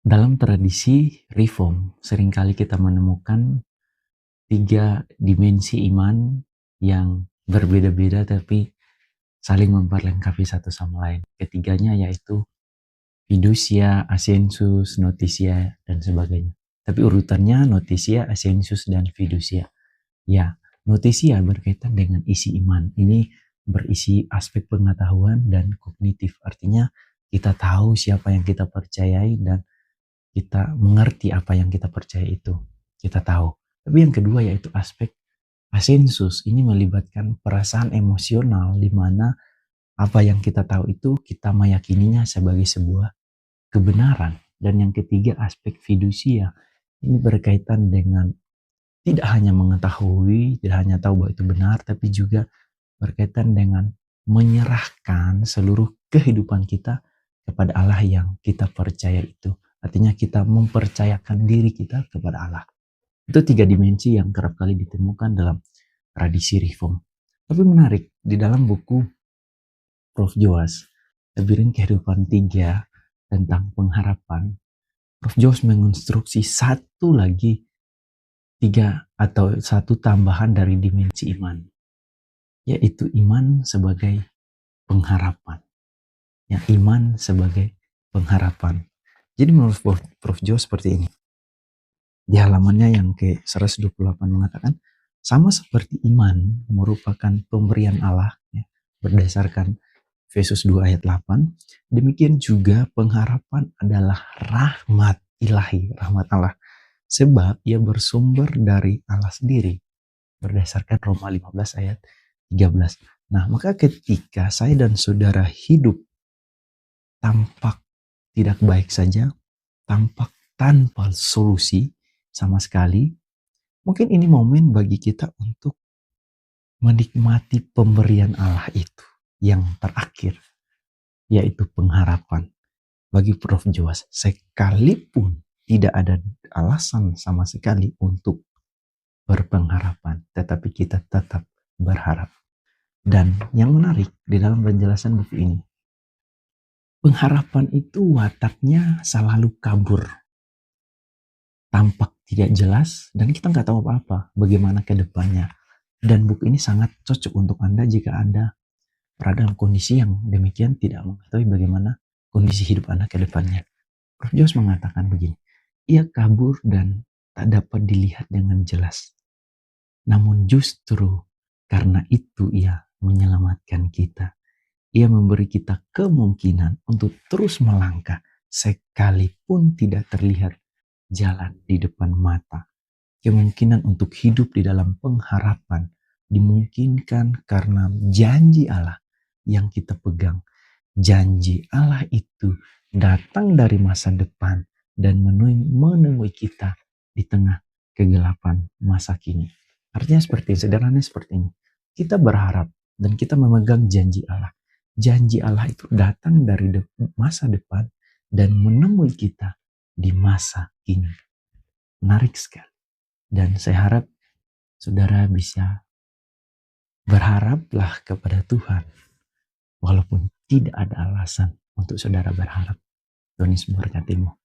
Dalam tradisi Reform, seringkali kita menemukan tiga dimensi iman yang berbeda-beda tapi saling memperlengkapi satu sama lain. Ketiganya yaitu fiducia, ascensus, noticia, dan sebagainya. Tapi urutannya noticia, ascensus, dan fiducia. Ya, noticia berkaitan dengan isi iman. Ini berisi aspek pengetahuan dan kognitif. Artinya kita tahu siapa yang kita percayai dan kita mengerti apa yang kita percaya itu. Kita tahu. Tapi yang kedua yaitu aspek asensus. Ini melibatkan perasaan emosional di mana apa yang kita tahu itu kita meyakininya sebagai sebuah kebenaran. Dan yang ketiga aspek fidusia. Ini berkaitan dengan tidak hanya mengetahui, tidak hanya tahu bahwa itu benar, tapi juga berkaitan dengan menyerahkan seluruh kehidupan kita kepada Allah yang kita percaya itu. Artinya kita mempercayakan diri kita kepada Allah. Itu tiga dimensi yang kerap kali ditemukan dalam tradisi Reform. Tapi menarik, di dalam buku Prof. Joas, Labirin Kehidupan 3 tentang pengharapan, Prof. Joas mengonstruksi satu lagi tiga atau satu tambahan dari dimensi iman, yaitu iman sebagai pengharapan. Ya, iman sebagai pengharapan. Jadi menurut Prof. Jo seperti ini. Di halamannya yang ke-128 mengatakan, sama seperti iman merupakan pemberian Allah ya, berdasarkan Efesus 2 ayat 8, demikian juga pengharapan adalah rahmat ilahi, rahmat Allah. Sebab ia bersumber dari Allah sendiri, berdasarkan Roma 15 ayat 13. Nah, maka ketika saya dan saudara hidup tampak tidak baik saja, tampak tanpa solusi sama sekali, mungkin ini momen bagi kita untuk menikmati pemberian Allah itu yang terakhir, yaitu pengharapan. Bagi Prof. Joas, sekalipun tidak ada alasan sama sekali untuk berpengharapan, tetapi kita tetap berharap. Dan yang menarik di dalam penjelasan buku ini, pengharapan itu wataknya selalu kabur, tampak tidak jelas, dan kita nggak tahu apa-apa bagaimana ke depannya. Dan buku ini sangat cocok untuk Anda jika Anda berada dalam kondisi yang demikian, tidak mengetahui bagaimana kondisi hidup Anda ke depannya. Prof. Joas mengatakan begini, ia kabur dan tak dapat dilihat dengan jelas. Namun justru karena itu ia menyelamatkan kita. Ia memberi kita kemungkinan untuk terus melangkah sekalipun tidak terlihat jalan di depan mata. Kemungkinan untuk hidup di dalam pengharapan dimungkinkan karena janji Allah yang kita pegang. Janji Allah itu datang dari masa depan dan menemui kita di tengah kegelapan masa kini. Artinya seperti sederhana seperti ini. Kita berharap dan kita memegang janji Allah. Janji Allah itu datang dari masa depan dan menemui kita di masa kini. Menarik sekali. Dan saya harap saudara bisa berharaplah kepada Tuhan. Walaupun tidak ada alasan untuk saudara berharap. Tuhan Yesus memberkatimu.